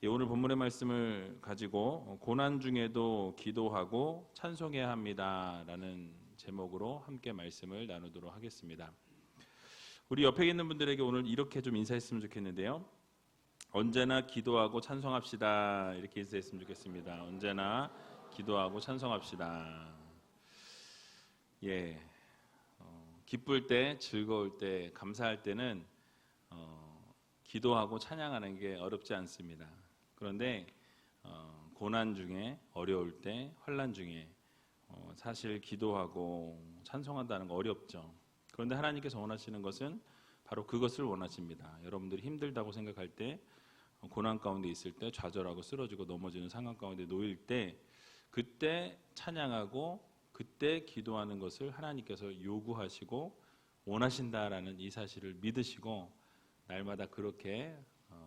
오늘 본문의 말씀을 가지고 고난 중에도 기도하고 찬송해야 합니다라는 제목으로 함께 말씀을 나누도록 하겠습니다. 우리 옆에 있는 분들에게 오늘 이렇게 좀 인사했으면 좋겠는데요. 언제나 기도하고 찬송합시다. 이렇게 인사했으면 좋겠습니다. 언제나 기도하고 찬송합시다. 기쁠 때, 즐거울 때, 감사할 때는 기도하고 찬양하는 게 어렵지 않습니다. 그런데 고난 중에, 어려울 때, 환난 중에 사실 기도하고 찬송한다는 거 어렵죠. 그런데 하나님께서 원하시는 것은 바로 그것을 원하십니다. 여러분들이 힘들다고 생각할 때, 고난 가운데 있을 때, 좌절하고 쓰러지고 넘어지는 상황 가운데 놓일 때, 그때 찬양하고 그때 기도하는 것을 하나님께서 요구하시고 원하신다라는 이 사실을 믿으시고 날마다 그렇게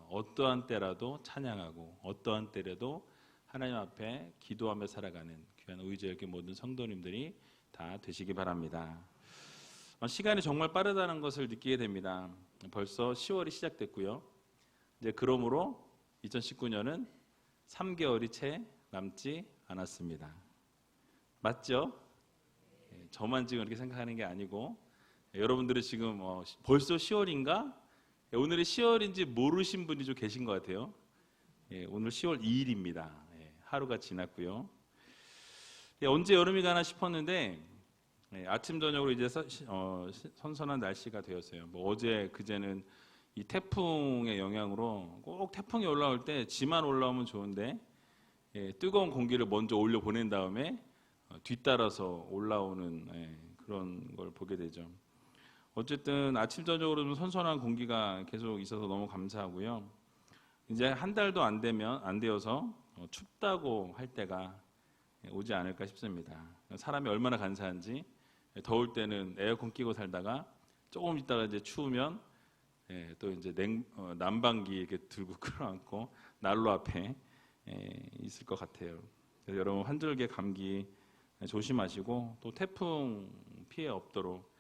어떠한 때라도 찬양하고 어떠한 때라도 하나님 앞에 기도하며 살아가는 귀한 의지의 모든 성도님들이 다 되시기 바랍니다. 시간이 정말 빠르다는 것을 느끼게 됩니다. 벌써 10월이 시작됐고요. 이제 그러므로 2019년은 3개월이 채 남지 않았습니다. 맞죠? 저만 지금 이렇게 생각하는 게 아니고 여러분들은 지금 벌써 10월인가? 오늘이 10월인지 모르신 분이 좀 계신 것 같아요. 오늘 10월 2일입니다. 하루가 지났고요. 언제 여름이 가나 싶었는데 아침 저녁으로 이제 선선한 날씨가 되었어요. 어제 그제는 이 태풍의 영향으로 꼭 태풍이 올라올 때 지만 올라오면 좋은데 뜨거운 공기를 먼저 올려 보낸 다음에 뒤따라서 올라오는 그런 걸 보게 되죠. 어쨌든 아침 저녁으로 좀 선선한 공기가 계속 있어서 너무 감사하고요. 이제 한 달도 안 되어서 춥다고 할 때가 오지 않을까 싶습니다. 사람이 얼마나 간사한지 더울 때는 에어컨 끼고 살다가 조금 있다가 이제 추우면 또 이제 난방기 이렇게 들고 끌어안고 난로 앞에 있을 것 같아요. 그래서 여러분 환절기 감기 조심하시고 또 태풍 피해 없도록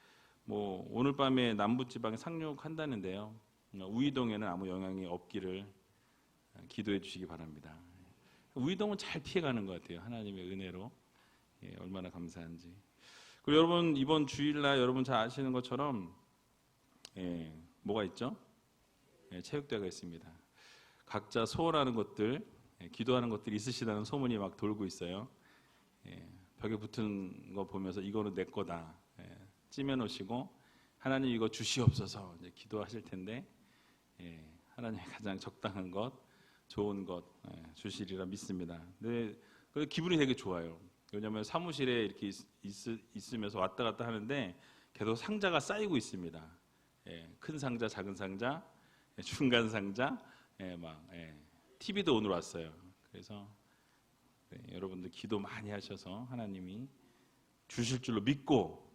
오늘 밤에 남부지방에 상륙한다는데요. 우이동에는 아무 영향이 없기를 기도해 주시기 바랍니다. 우이동은 잘 피해가는 것 같아요. 하나님의 은혜로 얼마나 감사한지. 그리고 여러분 이번 주일날 여러분 잘 아시는 것처럼 뭐가 있죠? 체육대회가 있습니다. 각자 소원하는 것들, 기도하는 것들이 있으시다는 소문이 막 돌고 있어요. 벽에 붙은 거 보면서 이거는 내 거다 찜해놓으시고 하나님 이거 주시옵소서 이제 기도하실 텐데 하나님이 가장 적당한 것, 좋은 것 주시리라 믿습니다. 근데 기분이 되게 좋아요. 왜냐하면 사무실에 이렇게 있으면서 왔다 갔다 하는데 계속 상자가 쌓이고 있습니다. 큰 상자, 작은 상자, 중간 상자, TV도 오늘 왔어요. 그래서 여러분들 기도 많이 하셔서 하나님이 주실 줄로 믿고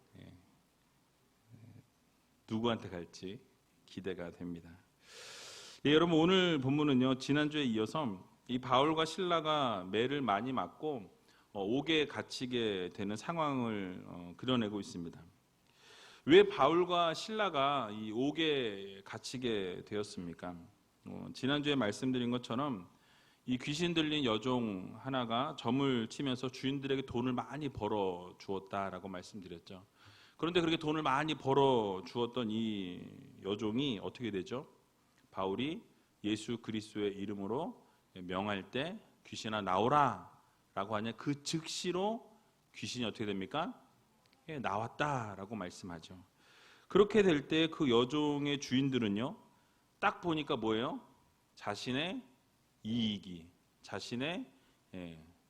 누구한테 갈지 기대가 됩니다. 여러분 오늘 본문은요 지난주에 이어서 이 바울과 실라가 매를 많이 맞고 옥에 갇히게 되는 상황을 그려내고 있습니다. 왜 바울과 실라가 이 옥에 갇히게 되었습니까? 지난주에 말씀드린 것처럼 이 귀신 들린 여종 하나가 점을 치면서 주인들에게 돈을 많이 벌어 주었다라고 말씀드렸죠. 그런데 그렇게 돈을 많이 벌어 주었던 이 여종이 어떻게 되죠? 바울이 예수 그리스도의 이름으로 명할 때 귀신아 나오라 라고 하냐 그 즉시로 귀신이 어떻게 됩니까? 나왔다라고 말씀하죠. 그렇게 될 때 그 여종의 주인들은요 딱 보니까 뭐예요? 자신의 이익이 자신의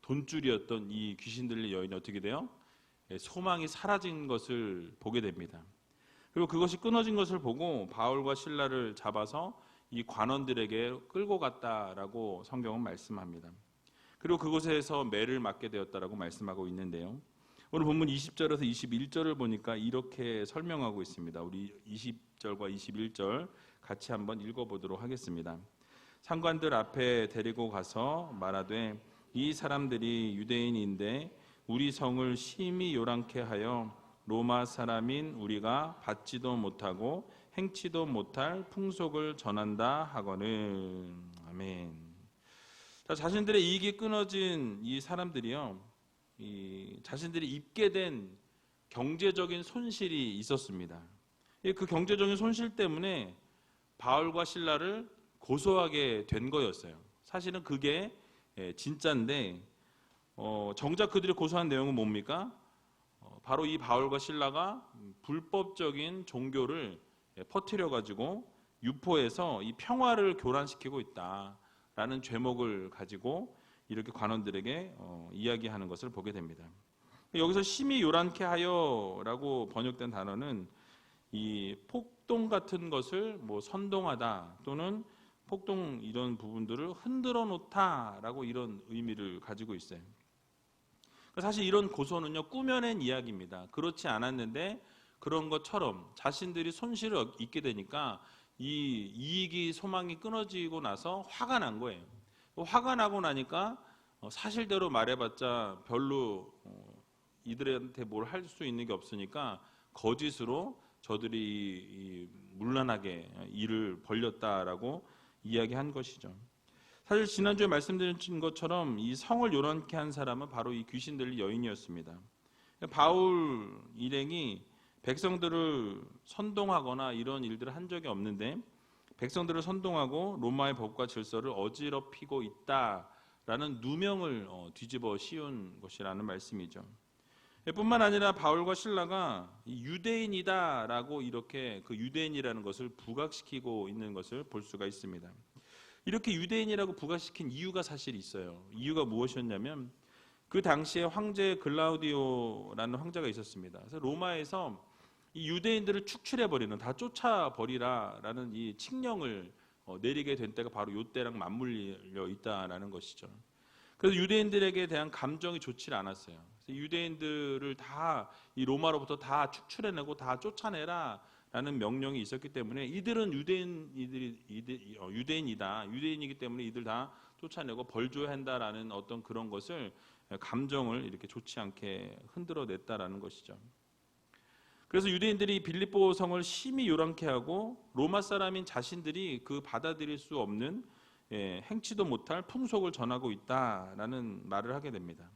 돈줄이었던 이 귀신 들린 여인이 어떻게 돼요? 소망이 사라진 것을 보게 됩니다. 그리고 그것이 끊어진 것을 보고 바울과 실라를 잡아서 이 관원들에게 끌고 갔다라고 성경은 말씀합니다. 그리고 그곳에서 매를 맞게 되었다라고 말씀하고 있는데요. 오늘 본문 20절에서 21절을 보니까 이렇게 설명하고 있습니다. 우리 20절과 21절 같이 한번 읽어보도록 하겠습니다. 상관들 앞에 데리고 가서 말하되 이 사람들이 유대인인데 우리 성을 심히 요란케 하여 로마 사람인 우리가 받지도 못하고 행치도 못할 풍속을 전한다 하거늘. 아멘. 자, 자신들의 이익이 끊어진 이 사람들이요, 자신들이 입게 된 경제적인 손실이 있었습니다. 그 경제적인 손실 때문에 바울과 실라를 고소하게 된 거였어요. 사실은 그게 진짜인데, 정작 그들이 고소한 내용은 뭡니까? 바로 이 바울과 실라가 불법적인 종교를 퍼뜨려 가지고 유포해서 이 평화를 교란시키고 있다라는 죄목을 가지고 이렇게 관원들에게 이야기하는 것을 보게 됩니다. 여기서 심히 요란케 하여라고 번역된 단어는 이 폭동 같은 것을 뭐 선동하다 또는 폭동 이런 부분들을 흔들어 놓다라고 이런 의미를 가지고 있어요. 사실 이런 고소는요, 꾸며낸 이야기입니다. 그렇지 않았는데 그런 것처럼 자신들이 손실을 입게 되니까 이 이익이 소망이 끊어지고 나서 화가 난 거예요. 화가 나고 나니까 사실대로 말해봤자 별로 이들한테 뭘 할 수 있는 게 없으니까 거짓으로 저들이 문란하게 일을 벌였다라고 이야기한 것이죠. 사실 지난주에 말씀드린 것처럼 이 성을 요란케 한 사람은 바로 이 귀신 들린 여인이었습니다. 바울 일행이 백성들을 선동하거나 이런 일들을 한 적이 없는데 백성들을 선동하고 로마의 법과 질서를 어지럽히고 있다라는 누명을 뒤집어 씌운 것이라는 말씀이죠. 뿐만 아니라 바울과 실라가 유대인이다라고 이렇게 그 유대인이라는 것을 부각시키고 있는 것을 볼 수가 있습니다. 이렇게 유대인이라고 부각시킨 이유가 사실 있어요. 이유가 무엇이었냐면 그 당시에 황제 글라우디오라는 황제가 있었습니다. 그래서 로마에서 이 유대인들을 축출해버리는, 다 쫓아버리라라는 이 칙령을 내리게 된 때가 바로 이때랑 맞물려 있다라는 것이죠. 그래서 유대인들에게 대한 감정이 좋지 않았어요. 그래서 유대인들을 다 이 로마로부터 다 축출해내고 다 쫓아내라라는 명령이 있었기 때문에 이들은 유대인이다, 유대인이기 때문에 이들 다 쫓아내고 벌 줘야 한다라는 어떤 그런 것을 감정을 이렇게 좋지 않게 흔들어냈다라는 것이죠. 그래서 유대인들이 빌립보 성을 심히 요란케 하고 로마 사람인 자신들이 그 받아들일 수 없는 행치도 못할 풍속을 전하고 있다라는 말을 하게 됩니다.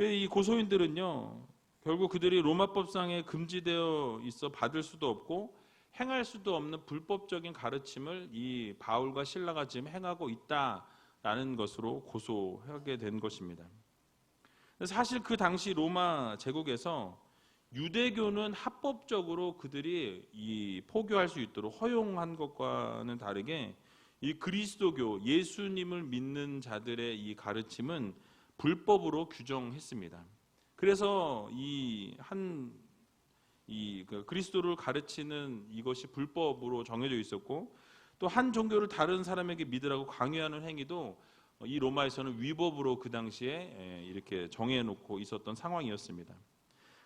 이 고소인들은요, 결국 그들이 로마법상에 금지되어 있어 받을 수도 없고 행할 수도 없는 불법적인 가르침을 이 바울과 실라가 지금 행하고 있다라는 것으로 고소하게 된 것입니다. 사실 그 당시 로마 제국에서 유대교는 합법적으로 그들이 이 포교할 수 있도록 허용한 것과는 다르게 이 그리스도교, 예수님을 믿는 자들의 이 가르침은 불법으로 규정했습니다. 그래서 그리스도를 가르치는 이것이 불법으로 정해져 있었고, 또 한 종교를 다른 사람에게 믿으라고 강요하는 행위도 이 로마에서는 위법으로 그 당시에 이렇게 정해놓고 있었던 상황이었습니다.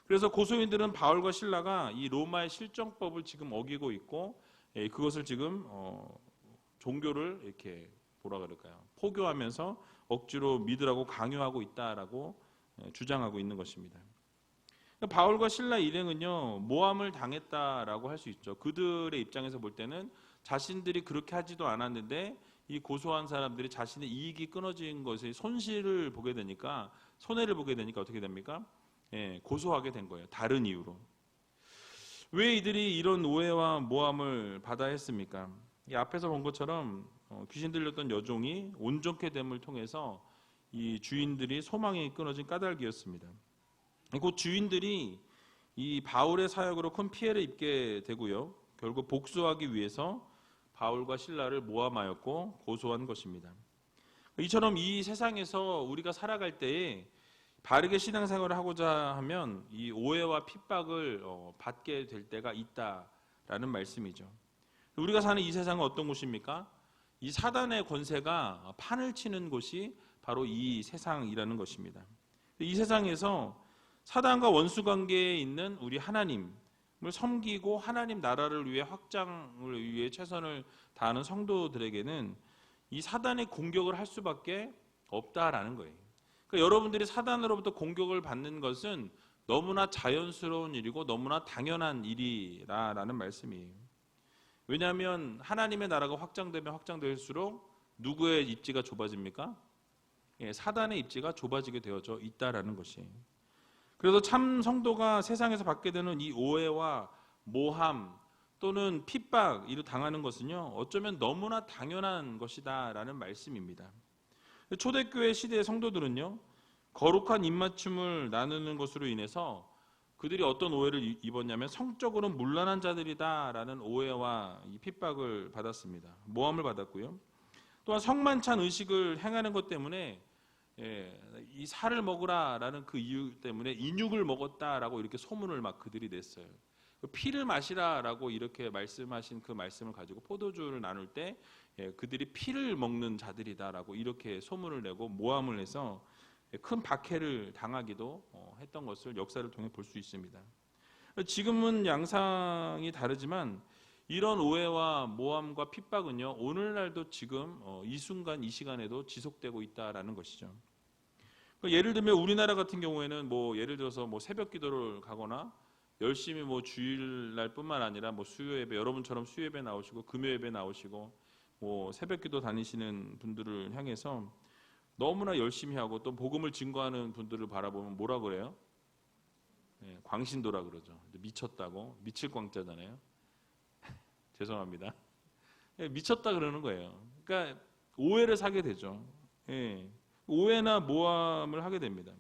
그래서 고소인들은 바울과 실라가 이 로마의 실정법을 지금 어기고 있고, 그것을 지금 종교를 이렇게 뭐라 그럴까요? 포교하면서 억지로 믿으라고 강요하고 있다라고 주장하고 있는 것입니다. 바울과 실라 일행은요, 모함을 당했다라고 할 수 있죠. 그들의 입장에서 볼 때는 자신들이 그렇게 하지도 않았는데 이 고소한 사람들이 자신의 이익이 끊어진 것의 손실을 보게 되니까, 손해를 보게 되니까 어떻게 됩니까? 고소하게 된 거예요. 다른 이유로. 왜 이들이 이런 오해와 모함을 받아야 했습니까? 이 앞에서 본 것처럼 귀신 들렸던 여종이 온전케 됨을 통해서 이 주인들이 소망이 끊어진 까닭이었습니다. 그 주인들이 이 바울의 사역으로 큰 피해를 입게 되고요, 결국 복수하기 위해서 바울과 실라를 모함하였고 고소한 것입니다. 이처럼 이 세상에서 우리가 살아갈 때에 바르게 신앙생활을 하고자 하면 이 오해와 핍박을 받게 될 때가 있다라는 말씀이죠. 우리가 사는 이 세상은 어떤 곳입니까? 이 사단의 권세가 판을 치는 곳이 바로 이 세상이라는 것입니다. 이 세상에서 사단과 원수 관계에 있는 우리 하나님을 섬기고 하나님 나라를 위해 확장을 위해 최선을 다하는 성도들에게는 이 사단의 공격을 할 수밖에 없다라는 거예요. 그러니까 여러분들이 사단으로부터 공격을 받는 것은 너무나 자연스러운 일이고 너무나 당연한 일이라는 말씀이에요. 왜냐하면 하나님의 나라가 확장되면 확장될수록 누구의 입지가 좁아집니까? 사단의 입지가 좁아지게 되어져 있다라는 것이. 그래서 참 성도가 세상에서 받게 되는 이 오해와 모함 또는 핍박 이를 당하는 것은요, 어쩌면 너무나 당연한 것이다라는 말씀입니다. 초대교회 시대의 성도들은요, 거룩한 입맞춤을 나누는 것으로 인해서 그들이 어떤 오해를 입었냐면 성적으로 문란한 자들이다라는 오해와 이 핍박을 받았습니다. 모함을 받았고요. 또한 성만찬 의식을 행하는 것 때문에 이 살을 먹으라라는 그 이유 때문에 인육을 먹었다라고 이렇게 소문을 막 그들이 냈어요. 피를 마시라라고 이렇게 말씀하신 그 말씀을 가지고 포도주를 나눌 때 그들이 피를 먹는 자들이다라고 이렇게 소문을 내고 모함을 해서 큰 박해를 당하기도 했던 것을 역사를 통해 볼 수 있습니다. 지금은 양상이 다르지만 이런 오해와 모함과 핍박은요, 오늘날도 지금 이 순간 이 시간에도 지속되고 있다라는 것이죠. 예를 들면 우리나라 같은 경우에는 예를 들어서 새벽 기도를 가거나 열심히 주일날뿐만 아니라 수요 예배, 여러분처럼 수요 예배 나오시고 금요 예배 나오시고 새벽 기도 다니시는 분들을 향해서 너무나 열심히 하고 또 복음을 증거하는 분들을 바라보면 뭐라 그래요? 광신도라 그러죠. 미쳤다고, 미칠 광자잖아요. 죄송합니다. 미쳤다 그러는 거예요. 그러니까 오해를 사게 되죠. 오해나 모함을 하게 됩니다.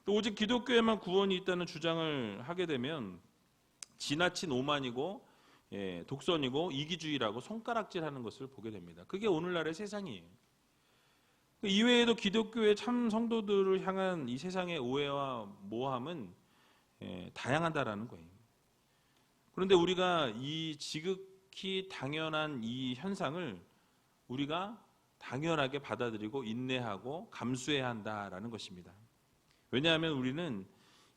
또 오직 기독교에만 구원이 있다는 주장을 하게 되면 지나친 오만이고 독선이고 이기주의라고 손가락질하는 것을 보게 됩니다. 그게 오늘날의 세상이에요. 이외에도 기독교의 참 성도들을 향한 이 세상의 오해와 모함은 다양하다라는 거예요. 그런데 우리가 이 지극히 당연한 이 현상을 우리가 당연하게 받아들이고 인내하고 감수해야 한다라는 것입니다. 왜냐하면 우리는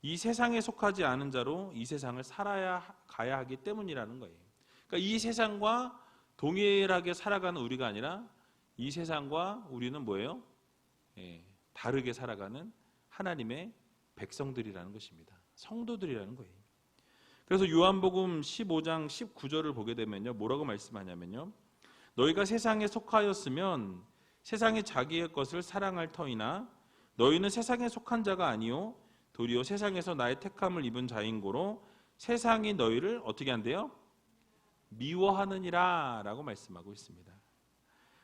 이 세상에 속하지 않은 자로 이 세상을 가야 하기 때문이라는 거예요. 그러니까 이 세상과 동일하게 살아가는 우리가 아니라 이 세상과 우리는 뭐예요? 다르게 살아가는 하나님의 백성들이라는 것입니다. 성도들이라는 거예요. 그래서 요한복음 15장 19절을 보게 되면요, 뭐라고 말씀하냐면요, 너희가 세상에 속하였으면 세상이 자기의 것을 사랑할 터이나 너희는 세상에 속한 자가 아니요 도리어 세상에서 나의 택함을 입은 자인고로 세상이 너희를 어떻게 한대요? 미워하느니라 라고 말씀하고 있습니다.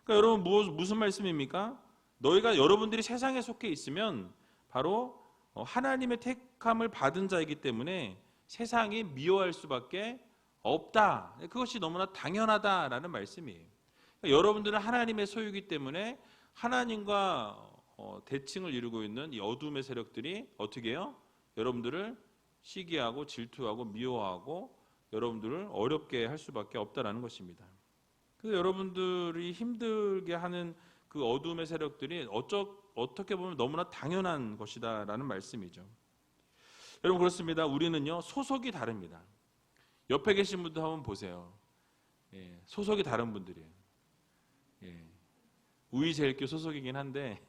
그러니까 여러분 무슨 말씀입니까? 여러분들이 세상에 속해 있으면 바로 하나님의 택함을 받은 자이기 때문에 세상이 미워할 수밖에 없다. 그것이 너무나 당연하다라는 말씀이에요. 그러니까 여러분들은 하나님의 소유이기 때문에 하나님과 대칭을 이루고 있는 이 어둠의 세력들이 어떻게 해요? 여러분들을 시기하고 질투하고 미워하고 여러분들을 어렵게 할 수밖에 없다라는 것입니다. 그래서 여러분들이 힘들게 하는 그 어둠의 세력들이 어떻게 보면 너무나 당연한 것이다라는 말씀이죠. 여러분 그렇습니다. 우리는요 소속이 다릅니다. 옆에 계신 분도 한번 보세요. 소속이 다른 분들이에요. 우이제일교 소속이긴 한데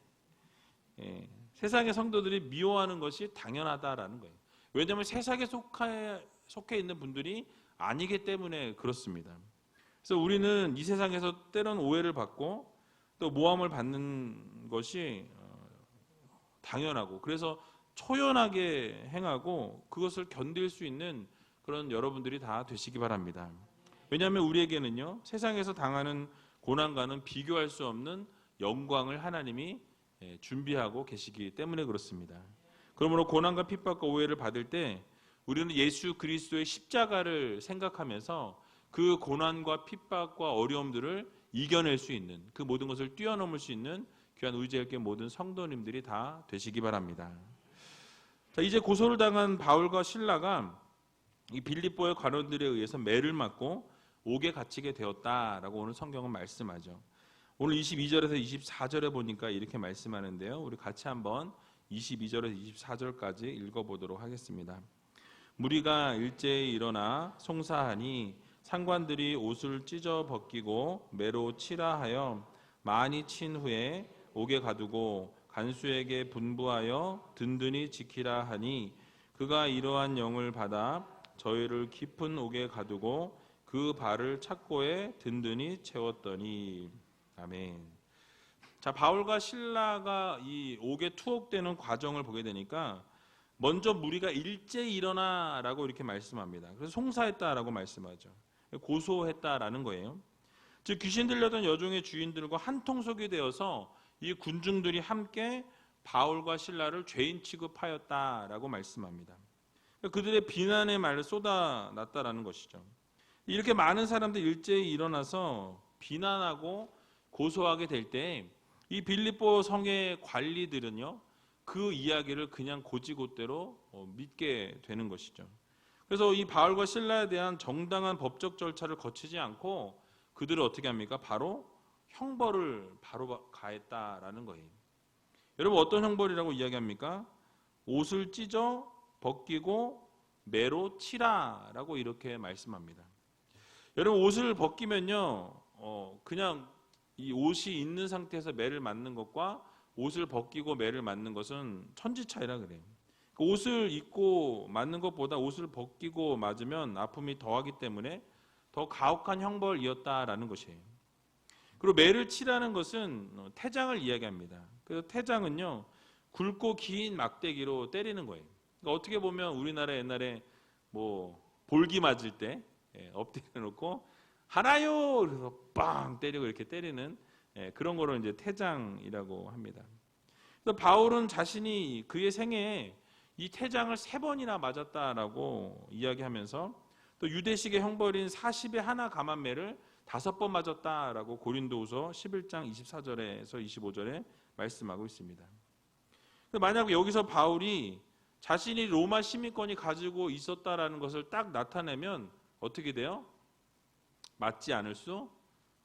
세상의 성도들이 미워하는 것이 당연하다라는 거예요. 왜냐하면 세상에 속해 있는 분들이 아니기 때문에 그렇습니다. 그래서 우리는 이 세상에서 때로는 오해를 받고 또 모함을 받는 것이 당연하고 그래서 초연하게 행하고 그것을 견딜 수 있는 그런 여러분들이 다 되시기 바랍니다. 왜냐하면 우리에게는요 세상에서 당하는 고난과는 비교할 수 없는 영광을 하나님이 준비하고 계시기 때문에 그렇습니다. 그러므로 고난과 핍박과 오해를 받을 때 우리는 예수 그리스도의 십자가를 생각하면서 그 고난과 핍박과 어려움들을 이겨낼 수 있는 그 모든 것을 뛰어넘을 수 있는 귀한 의지할게 모든 성도님들이 다 되시기 바랍니다. 자, 이제 고소를 당한 바울과 실라가 이 빌립보의 관원들에 의해서 매를 맞고 옥에 갇히게 되었다라고 오늘 성경은 말씀하죠. 오늘 22절에서 24절에 보니까 이렇게 말씀하는데요. 우리 같이 한번 22절에서 24절까지 읽어보도록 하겠습니다. 무리가 일제히 일어나 송사하니 상관들이 옷을 찢어 벗기고 매로 치라 하여 많이 친 후에 옥에 가두고 간수에게 분부하여 든든히 지키라 하니 그가 이러한 영을 받아 저희를 깊은 옥에 가두고 그 발을 착고에 든든히 채웠더니 아멘. 자, 바울과 신라가 이 옥에 투옥되는 과정을 보게 되니까 먼저 무리가 일제히 일어나라고 이렇게 말씀합니다. 그래서 송사했다라고 말씀하죠. 고소했다라는 거예요. 즉 귀신 들렸던 여종의 주인들과 한통속이 되어서 이 군중들이 함께 바울과 신라를 죄인 취급하였다라고 말씀합니다. 그들의 비난의 말을 쏟아놨다라는 것이죠. 이렇게 많은 사람들이 일제히 일어나서 비난하고 고소하게 될 때 이 빌립보 성의 관리들은요, 그 이야기를 그냥 고지고대로 믿게 되는 것이죠. 그래서 이 바울과 신라에 대한 정당한 법적 절차를 거치지 않고 그들을 어떻게 합니까? 바로 형벌을 바로 가했다라는 거예요. 여러분 어떤 형벌이라고 이야기합니까? 옷을 찢어 벗기고 매로 치라라고 이렇게 말씀합니다. 여러분 옷을 벗기면요, 그냥 이 옷이 있는 상태에서 매를 맞는 것과 옷을 벗기고 매를 맞는 것은 천지 차이라 그래요. 옷을 입고 맞는 것보다 옷을 벗기고 맞으면 아픔이 더하기 때문에 더 가혹한 형벌이었다라는 것이에요. 그리고 매를 치라는 것은 태장을 이야기합니다. 그래서 태장은요, 굵고 긴 막대기로 때리는 거예요. 그러니까 어떻게 보면 우리나라 옛날에 뭐 볼기 맞을 때 엎드려 놓고 하나요! 그래서 빵 때리고 이렇게 때리는 그런 거로 이제 태장이라고 합니다. 그래서 바울은 자신이 그의 생애에 이 태장을 3번이나 맞았다라고 이야기하면서 또 유대식의 형벌인 40의 하나 감한매를 5번 맞았다라고 고린도후서 11장 24절에서 25절에 말씀하고 있습니다. 만약 여기서 바울이 자신이 로마 시민권이 가지고 있었다라는 것을 딱 나타내면 어떻게 돼요? 맞지 않을 수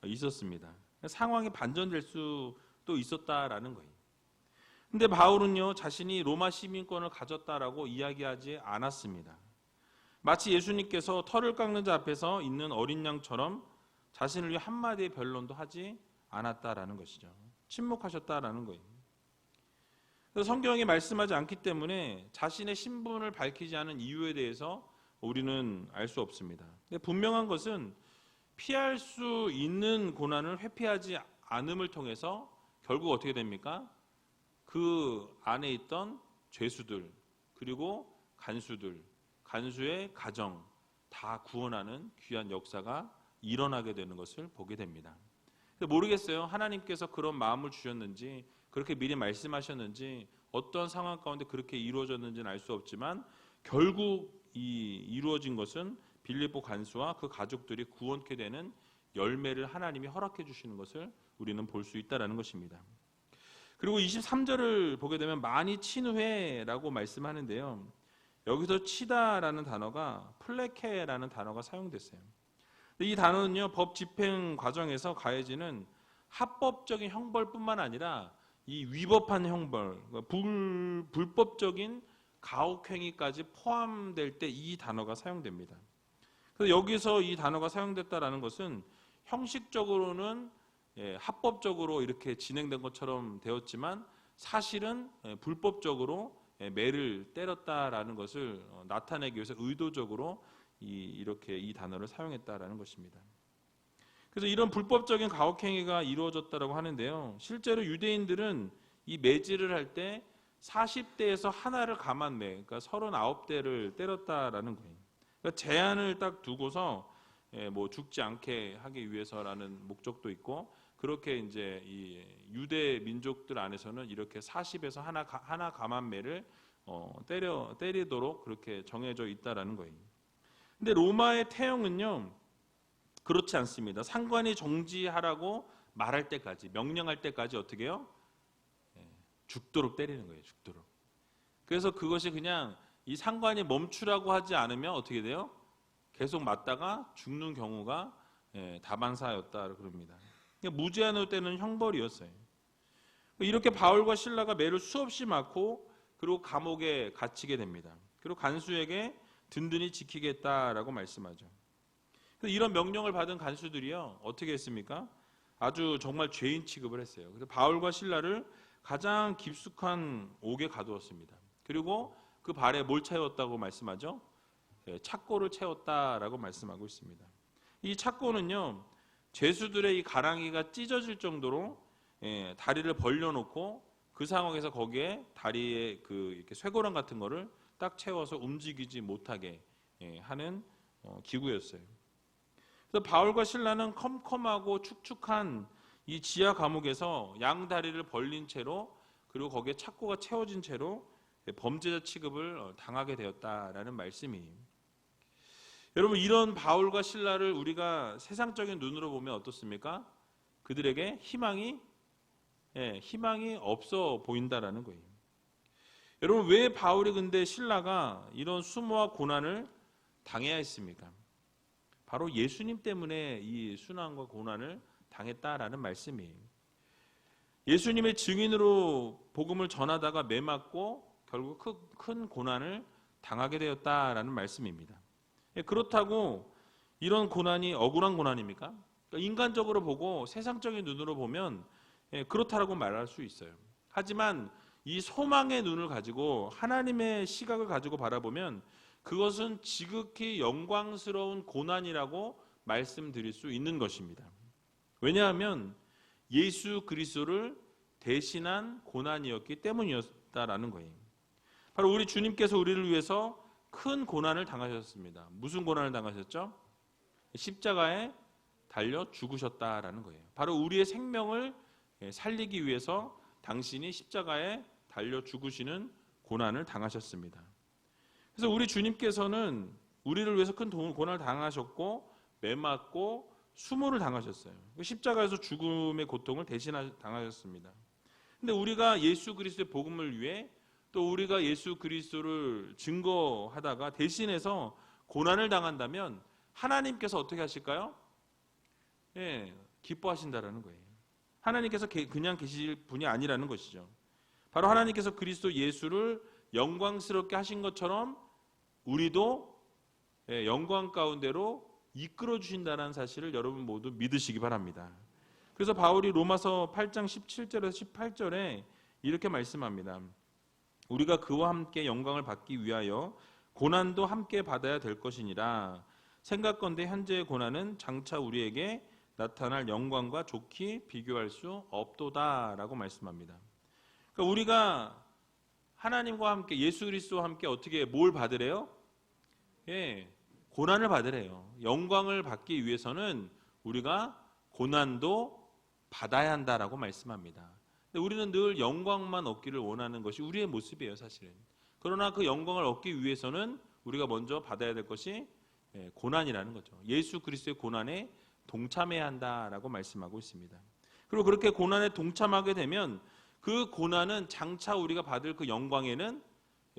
있었습니다. 상황이 반전될 수도 있었다라는 거예요. 근데 바울은요, 자신이 로마 시민권을 가졌다라고 이야기하지 않았습니다. 마치 예수님께서 털을 깎는 자 앞에서 있는 어린 양처럼 자신을 위해 한마디의 변론도 하지 않았다라는 것이죠. 침묵하셨다라는 거예요. 그래서 성경이 말씀하지 않기 때문에 자신의 신분을 밝히지 않은 이유에 대해서 우리는 알 수 없습니다. 근데 분명한 것은 피할 수 있는 고난을 회피하지 않음을 통해서 결국 어떻게 됩니까? 그 안에 있던 죄수들, 그리고 간수의 가정 다 구원하는 귀한 역사가 일어나게 되는 것을 보게 됩니다. 모르겠어요. 하나님께서 그런 마음을 주셨는지, 그렇게 미리 말씀하셨는지, 어떤 상황 가운데 그렇게 이루어졌는지는 알 수 없지만 결국 이루어진 것은 빌립보 간수와 그 가족들이 구원케 되는 열매를 하나님이 허락해 주시는 것을 우리는 볼 수 있다는 것입니다. 그리고 23절을 보게 되면 많이 친 후에라고 말씀하는데요, 여기서 치다라는 단어가 플레케라는 단어가 사용됐어요. 이 단어는요, 법 집행 과정에서 가해지는 합법적인 형벌뿐만 아니라 이 위법한 형벌, 불법적인 가혹행위까지 포함될 때 이 단어가 사용됩니다. 그래서 여기서 이 단어가 사용됐다라는 것은 형식적으로는 합법적으로 이렇게 진행된 것처럼 되었지만 사실은 불법적으로 매를 때렸다라는 것을 나타내기 위해서 의도적으로 이렇게 이 단어를 사용했다라는 것입니다. 그래서 이런 불법적인 가혹행위가 이루어졌다라고 하는데요, 실제로 유대인들은 이 매질을 할 때 40대에서 하나를 감한 매, 그러니까 39대를 때렸다라는 거예요. 그러니까 제한을 딱 두고서 뭐 죽지 않게 하기 위해서라는 목적도 있고, 그렇게 이제 이 유대 민족들 안에서는 이렇게 40에서 하나 감한 매를 때리도록 그렇게 정해져 있다라는 거예요. 근데 로마의 태형은요, 그렇지 않습니다. 상관이 정지하라고 말할 때까지, 명령할 때까지 어떻게 해요? 죽도록 때리는 거예요. 죽도록. 그래서 그것이 그냥 이 상관이 멈추라고 하지 않으면 어떻게 돼요? 계속 맞다가 죽는 경우가 다반사였다 그럽니다. 무제한으로 때는 형벌이었어요. 이렇게 바울과 신라가 매를 수없이 맞고 그리고 감옥에 갇히게 됩니다. 그리고 간수에게 든든히 지키겠다라고 말씀하죠. 이런 명령을 받은 간수들이요, 어떻게 했습니까? 아주 정말 죄인 취급을 했어요. 그래서 바울과 신라를 가장 깊숙한 옥에 가두었습니다. 그리고 그 발에 뭘 채웠다고 말씀하죠? 착고를 채웠다라고 말씀하고 있습니다. 이 착고는요, 죄수들의 이 가랑이가 찢어질 정도로 다리를 벌려놓고 그 상황에서 거기에 다리에 이렇게 쇠고랑 같은 거를 딱 채워서 움직이지 못하게 하는 기구였어요. 그래서 바울과 실라는 컴컴하고 축축한 이 지하 감옥에서 양 다리를 벌린 채로 그리고 거기에 착고가 채워진 채로 범죄자 취급을 당하게 되었다라는 말씀이에요. 여러분, 이런 바울과 실라를 우리가 세상적인 눈으로 보면 어떻습니까? 그들에게 희망이 없어 보인다라는 거예요. 여러분, 왜 바울이 근데 실라가 이런 수모와 고난을 당해야 했습니까? 바로 예수님 때문에 이 순환과 고난을 당했다라는 말씀이에요. 예수님의 증인으로 복음을 전하다가 매맞고 결국 큰 고난을 당하게 되었다라는 말씀입니다. 그렇다고 이런 고난이 억울한 고난입니까? 그러니까 인간적으로 보고 세상적인 눈으로 보면 그렇다라고 말할 수 있어요. 하지만 이 소망의 눈을 가지고 하나님의 시각을 가지고 바라보면 그것은 지극히 영광스러운 고난이라고 말씀드릴 수 있는 것입니다. 왜냐하면 예수 그리스도를 대신한 고난이었기 때문이었다라는 거예요. 바로 우리 주님께서 우리를 위해서 큰 고난을 당하셨습니다. 무슨 고난을 당하셨죠? 십자가에 달려 죽으셨다라는 거예요. 바로 우리의 생명을 살리기 위해서 당신이 십자가에 달려 죽으시는 고난을 당하셨습니다. 그래서 우리 주님께서는 우리를 위해서 큰 고난을 당하셨고 매맞고 수모를 당하셨어요. 십자가에서 죽음의 고통을 당하셨습니다. 근데 우리가 예수 그리스도의 복음을 위해 또 우리가 예수 그리스도를 증거하다가 대신해서 고난을 당한다면 하나님께서 어떻게 하실까요? 기뻐하신다라는 거예요. 하나님께서 그냥 계실 분이 아니라는 것이죠. 바로 하나님께서 그리스도 예수를 영광스럽게 하신 것처럼 우리도 영광 가운데로 이끌어 주신다는 사실을 여러분 모두 믿으시기 바랍니다. 그래서 바울이 로마서 8장 17절에서 18절에 이렇게 말씀합니다. 우리가 그와 함께 영광을 받기 위하여 고난도 함께 받아야 될 것이니라. 생각건대 현재의 고난은 장차 우리에게 나타날 영광과 좋게 비교할 수 없도다라고 말씀합니다. 그러니까 우리가 하나님과 함께 예수 그리스도와 함께 어떻게 뭘 받으래요? 고난을 받으래요. 영광을 받기 위해서는 우리가 고난도 받아야 한다라고 말씀합니다. 근데 우리는 늘 영광만 얻기를 원하는 것이 우리의 모습이에요, 사실은. 그러나 그 영광을 얻기 위해서는 우리가 먼저 받아야 될 것이 고난이라는 거죠. 예수 그리스도의 고난에 동참해야 한다라고 말씀하고 있습니다. 그리고 그렇게 고난에 동참하게 되면 그 고난은 장차 우리가 받을 그 영광에는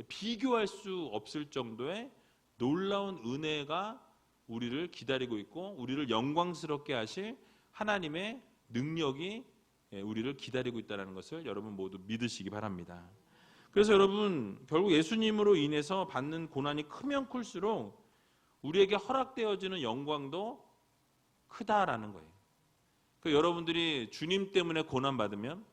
비교할 수 없을 정도의 놀라운 은혜가 우리를 기다리고 있고 우리를 영광스럽게 하실 하나님의 능력이 우리를 기다리고 있다는 것을 여러분 모두 믿으시기 바랍니다. 그래서 여러분, 결국 예수님으로 인해서 받는 고난이 크면 클수록 우리에게 허락되어지는 영광도 크다라는 거예요. 그러니까 여러분들이 주님 때문에 고난받으면,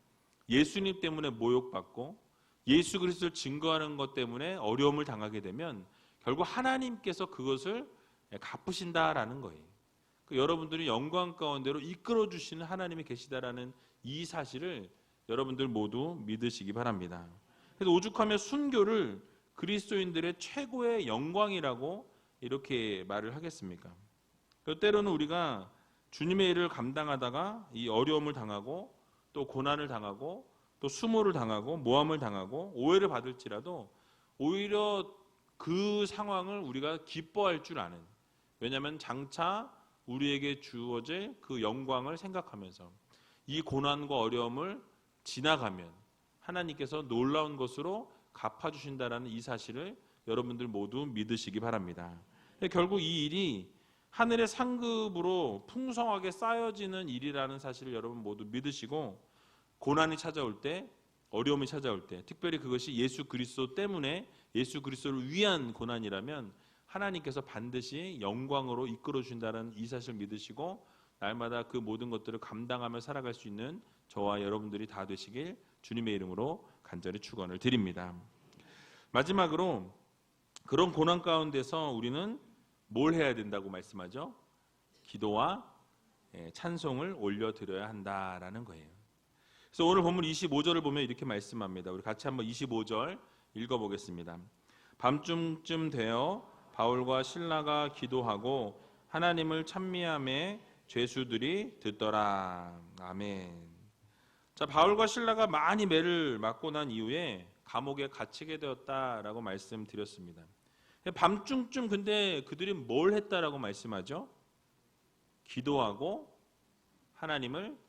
예수님 때문에 모욕받고 예수 그리스도를 증거하는 것 때문에 어려움을 당하게 되면 결국 하나님께서 그것을 갚으신다라는 거예요. 여러분들이 영광 가운데로 이끌어 주시는 하나님이 계시다라는 이 사실을 여러분들 모두 믿으시기 바랍니다. 그래서 오죽하면 순교를 그리스도인들의 최고의 영광이라고 이렇게 말을 하겠습니까? 때로는 우리가 주님의 일을 감당하다가 이 어려움을 당하고 또 고난을 당하고 또 수모를 당하고 모함을 당하고 오해를 받을지라도 오히려 그 상황을 우리가 기뻐할 줄 아는, 왜냐하면 장차 우리에게 주어질 그 영광을 생각하면서 이 고난과 어려움을 지나가면 하나님께서 놀라운 것으로 갚아주신다라는 이 사실을 여러분들 모두 믿으시기 바랍니다. 결국 이 일이 하늘의 상급으로 풍성하게 쌓여지는 일이라는 사실을 여러분 모두 믿으시고, 고난이 찾아올 때, 어려움이 찾아올 때, 특별히 그것이 예수 그리스도 때문에 예수 그리스도를 위한 고난이라면 하나님께서 반드시 영광으로 이끌어 주신다는 이 사실을 믿으시고 날마다 그 모든 것들을 감당하며 살아갈 수 있는 저와 여러분들이 다 되시길 주님의 이름으로 간절히 축원을 드립니다. 마지막으로 그런 고난 가운데서 우리는 뭘 해야 된다고 말씀하죠? 기도와 찬송을 올려드려야 한다라는 거예요. 그래서 오늘 본문 25절을 보면 이렇게 말씀합니다. 우리 같이 한번 25절 읽어보겠습니다. 밤중쯤 되어 바울과 실라가 기도하고 하나님을 찬미하며 죄수들이 듣더라. 아멘. 자, 바울과 실라가 많이 매를 맞고 난 이후에 감옥에 갇히게 되었다라고 말씀드렸습니다. 밤중쯤 근데 그들이 뭘 했다라고 말씀하죠? 기도하고 하나님을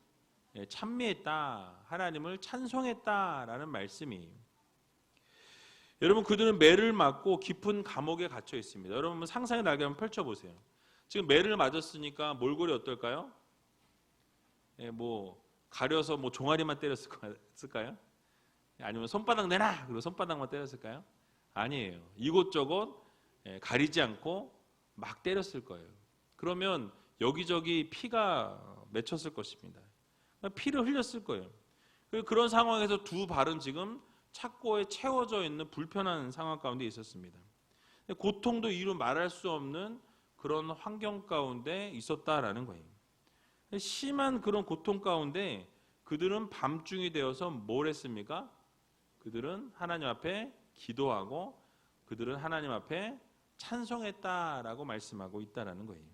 찬미했다, 하나님을 찬송했다라는 말씀이에요. 여러분, 그들은 매를 맞고 깊은 감옥에 갇혀 있습니다. 여러분 상상의 날개 한번 펼쳐보세요. 지금 매를 맞았으니까 몰골이 어떨까요? 뭐 가려서 뭐 종아리만 때렸을까요? 아니면 손바닥 내놔 그리고 손바닥만 때렸을까요? 아니에요. 이곳저곳 가리지 않고 막 때렸을 거예요. 그러면 여기저기 피가 맺혔을 것입니다. 피를 흘렸을 거예요. 그런 상황에서 두 발은 지금 착고에 채워져 있는 불편한 상황 가운데 있었습니다. 고통도 이루 말할 수 없는 그런 환경 가운데 있었다라는 거예요. 심한 그런 고통 가운데 그들은 밤중이 되어서 뭘 했습니까? 그들은 하나님 앞에 기도하고 그들은 하나님 앞에 찬송했다라고 말씀하고 있다라는 거예요.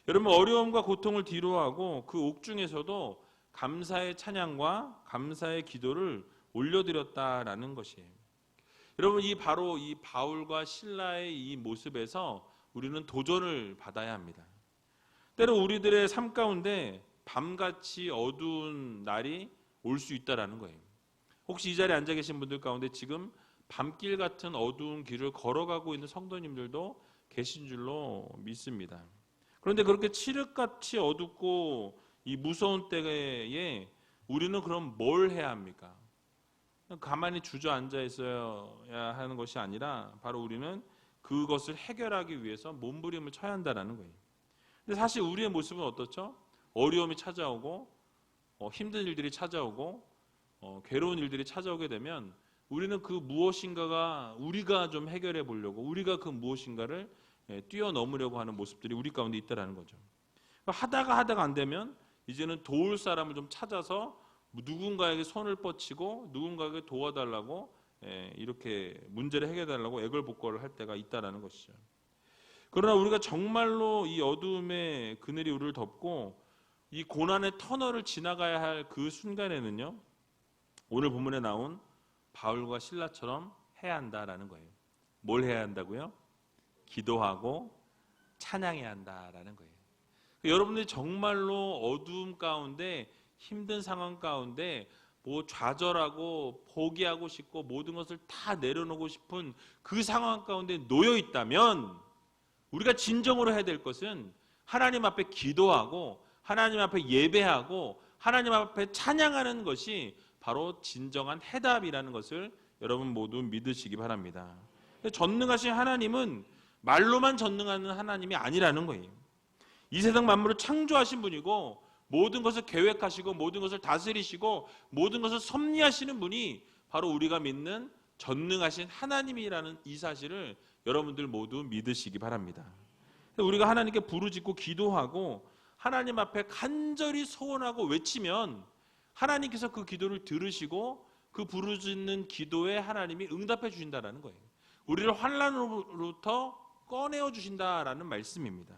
여러분, 어려움과 고통을 뒤로하고 그 옥중에서도 감사의 찬양과 감사의 기도를 올려드렸다라는 것이에요. 여러분, 바로 이 바울과 실라의 이 모습에서 우리는 도전을 받아야 합니다. 때로 우리들의 삶 가운데 밤같이 어두운 날이 올 수 있다라는 거예요. 혹시 이 자리에 앉아 계신 분들 가운데 지금 밤길 같은 어두운 길을 걸어가고 있는 성도님들도 계신 줄로 믿습니다. 그런데 그렇게 칠흑같이 어둡고 이 무서운 때에 우리는 그럼 뭘 해야 합니까? 가만히 주저앉아 있어야 하는 것이 아니라 바로 우리는 그것을 해결하기 위해서 몸부림을 쳐야 한다는 거예요. 근데 사실 우리의 모습은 어떻죠? 어려움이 찾아오고 힘든 일들이 찾아오고 괴로운 일들이 찾아오게 되면 우리는 그 무엇인가가 우리가 좀 해결해 보려고 우리가 그 무엇인가를 뛰어넘으려고 하는 모습들이 우리 가운데 있다라는 거죠. 하다가 안 되면 이제는 도울 사람을 좀 찾아서 누군가에게 손을 뻗치고 누군가에게 도와달라고 이렇게 문제를 해결해달라고 애걸복걸을 할 때가 있다라는 것이죠. 그러나 우리가 정말로 이 어두움의 그늘이 우리를 덮고 이 고난의 터널을 지나가야 할 그 순간에는요, 오늘 본문에 나온 바울과 실라처럼 해야 한다라는 거예요. 뭘 해야 한다고요? 기도하고 찬양해야 한다라는 거예요. 여러분들이 정말로 어두움 가운데 힘든 상황 가운데 뭐 좌절하고 포기하고 싶고 모든 것을 다 내려놓고 싶은 그 상황 가운데 놓여 있다면 우리가 진정으로 해야 될 것은 하나님 앞에 기도하고 하나님 앞에 예배하고 하나님 앞에 찬양하는 것이 바로 진정한 해답이라는 것을 여러분 모두 믿으시기 바랍니다. 전능하신 하나님은 말로만 전능하는 하나님이 아니라는 거예요. 이 세상 만물을 창조하신 분이고 모든 것을 계획하시고 모든 것을 다스리시고 모든 것을 섭리하시는 분이 바로 우리가 믿는 전능하신 하나님이라는 이 사실을 여러분들 모두 믿으시기 바랍니다. 우리가 하나님께 부르짖고 기도하고 하나님 앞에 간절히 소원하고 외치면 하나님께서 그 기도를 들으시고 그 부르짖는 기도에 하나님이 응답해 주신다는 거예요. 우리를 환난으로부터 꺼내어 주신다라는 말씀입니다.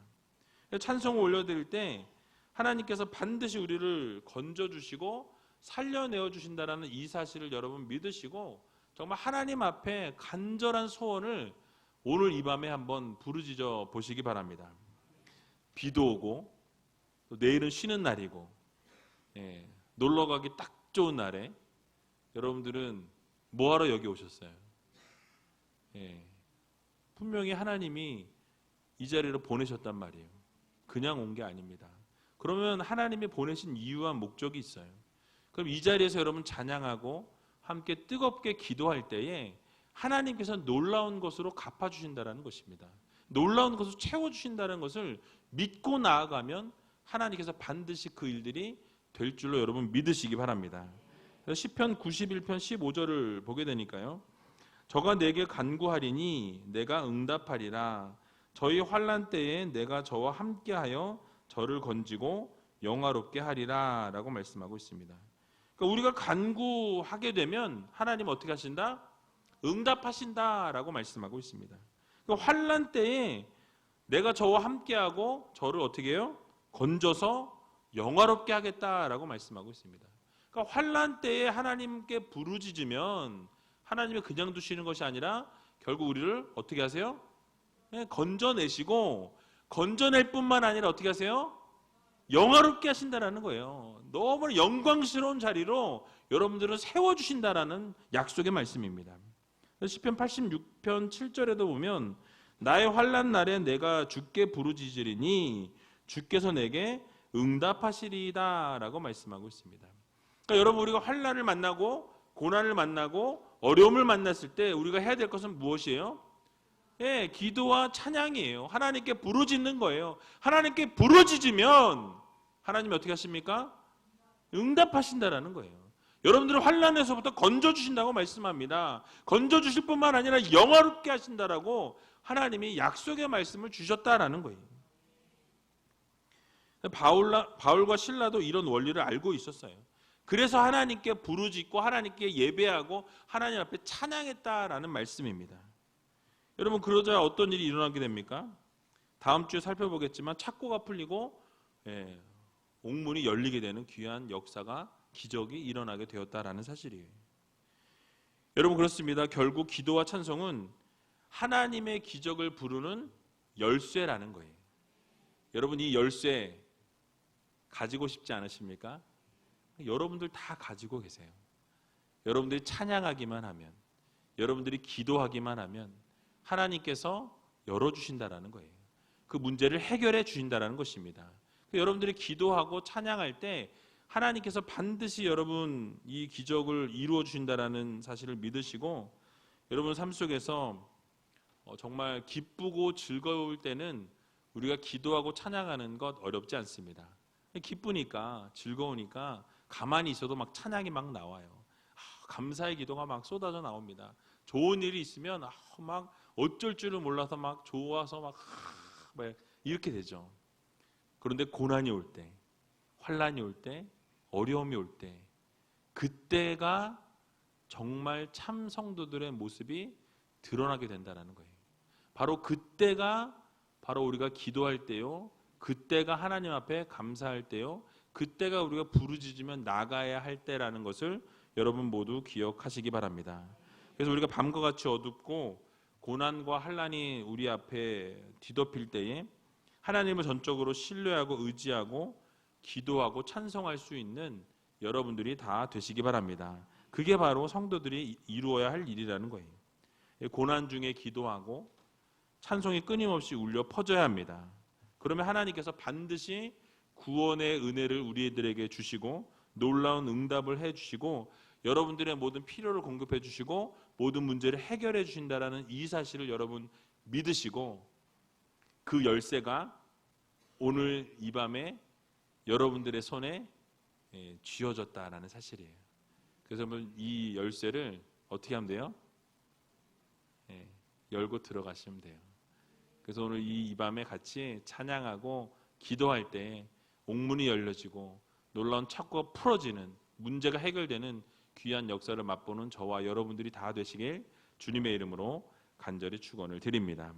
찬송을 올려드릴 때 하나님께서 반드시 우리를 건져주시고 살려내어 주신다라는 이 사실을 여러분 믿으시고 정말 하나님 앞에 간절한 소원을 오늘 이 밤에 한번 부르짖어 보시기 바랍니다. 비도 오고 또 내일은 쉬는 날이고 놀러 가기 딱 좋은 날에 여러분들은 뭐하러 여기 오셨어요? 분명히 하나님이 이 자리로 보내셨단 말이에요. 그냥 온 게 아닙니다. 그러면 하나님이 보내신 이유와 목적이 있어요. 그럼 이 자리에서 여러분 찬양하고 함께 뜨겁게 기도할 때에 하나님께서 놀라운 것으로 갚아주신다는 것입니다. 놀라운 것으로 채워주신다는 것을 믿고 나아가면 하나님께서 반드시 그 일들이 될 줄로 여러분 믿으시기 바랍니다. 시편 91편 15절을 보게 되니까요. 저가 내게 간구하리니 내가 응답하리라. 저희 환난 때에 내가 저와 함께하여 저를 건지고 영화롭게 하리라 라고 말씀하고 있습니다. 그러니까 우리가 간구하게 되면 하나님 어떻게 하신다? 응답하신다라고 말씀하고 있습니다. 그러니까 환난 때에 내가 저와 함께하고 저를 어떻게 해요? 건져서 영화롭게 하겠다라고 말씀하고 있습니다. 그러니까 환난 때에 하나님께 부르짖으면 하나님이 그냥 두시는 것이 아니라 결국 우리를 어떻게 하세요? 네, 건져내시고 건져낼 뿐만 아니라 어떻게 하세요? 영화롭게 하신다라는 거예요. 너무 영광스러운 자리로 여러분들을 세워주신다라는 약속의 말씀입니다. 시편 86편 7절에도 보면 나의 환난 날에 내가 주께 부르짖으리니 주께서 내게 응답하시리이다 라고 말씀하고 있습니다. 그러니까 여러분 우리가 환난을 만나고 고난을 만나고 어려움을 만났을 때 우리가 해야 될 것은 무엇이에요? 예, 기도와 찬양이에요. 하나님께 부르짖는 거예요. 하나님께 부르짖으면 하나님이 어떻게 하십니까? 응답하신다라는 거예요. 여러분들을 환난에서부터 건져주신다고 말씀합니다. 건져주실 뿐만 아니라 영화롭게 하신다라고 하나님이 약속의 말씀을 주셨다라는 거예요. 바울과 실라도 이런 원리를 알고 있었어요. 그래서 하나님께 부르짖고 하나님께 예배하고 하나님 앞에 찬양했다라는 말씀입니다. 여러분 그러자 어떤 일이 일어나게 됩니까? 다음 주에 살펴보겠지만 착고가 풀리고 옥문이 열리게 되는 귀한 역사가 기적이 일어나게 되었다라는 사실이에요. 여러분 그렇습니다. 결국 기도와 찬송은 하나님의 기적을 부르는 열쇠라는 거예요. 여러분 이 열쇠 가지고 싶지 않으십니까? 여러분들 다 가지고 계세요. 여러분들이 찬양하기만 하면, 여러분들이 기도하기만 하면 하나님께서 열어주신다라는 거예요. 그 문제를 해결해 주신다라는 것입니다. 여러분들이 기도하고 찬양할 때 하나님께서 반드시 여러분 이 기적을 이루어 주신다라는 사실을 믿으시고 여러분 삶 속에서 정말 기쁘고 즐거울 때는 우리가 기도하고 찬양하는 것 어렵지 않습니다. 기쁘니까 즐거우니까 가만히 있어도 막 찬양이 막 나와요. 감사의 기도가 막 쏟아져 나옵니다. 좋은 일이 있으면 막 어쩔 줄을 몰라서 막 좋아서 막 이렇게 되죠. 그런데 고난이 올 때, 환난이 올 때, 어려움이 올 때, 그때가 정말 참 성도들의 모습이 드러나게 된다는 거예요. 바로 그때가 바로 우리가 기도할 때요, 그때가 하나님 앞에 감사할 때요, 그때가 우리가 부르짖으면 나가야 할 때라는 것을 여러분 모두 기억하시기 바랍니다. 그래서 우리가 밤과 같이 어둡고 고난과 환난이 우리 앞에 뒤덮일 때에 하나님을 전적으로 신뢰하고 의지하고 기도하고 찬송할 수 있는 여러분들이 다 되시기 바랍니다. 그게 바로 성도들이 이루어야 할 일이라는 거예요. 고난 중에 기도하고 찬송이 끊임없이 울려 퍼져야 합니다. 그러면 하나님께서 반드시 구원의 은혜를 우리들에게 주시고 놀라운 응답을 해주시고 여러분들의 모든 필요를 공급해 주시고 모든 문제를 해결해 주신다라는 이 사실을 여러분 믿으시고 그 열쇠가 오늘 이 밤에 여러분들의 손에 쥐어졌다라는 사실이에요. 그래서 이 열쇠를 어떻게 하면 돼요? 열고 들어가시면 돼요. 그래서 오늘 이 밤에 같이 찬양하고 기도할 때 옥문이 열려지고 놀라운 착고가 풀어지는 문제가 해결되는 귀한 역사를 맛보는 저와 여러분들이 다 되시길 주님의 이름으로 간절히 축원을 드립니다.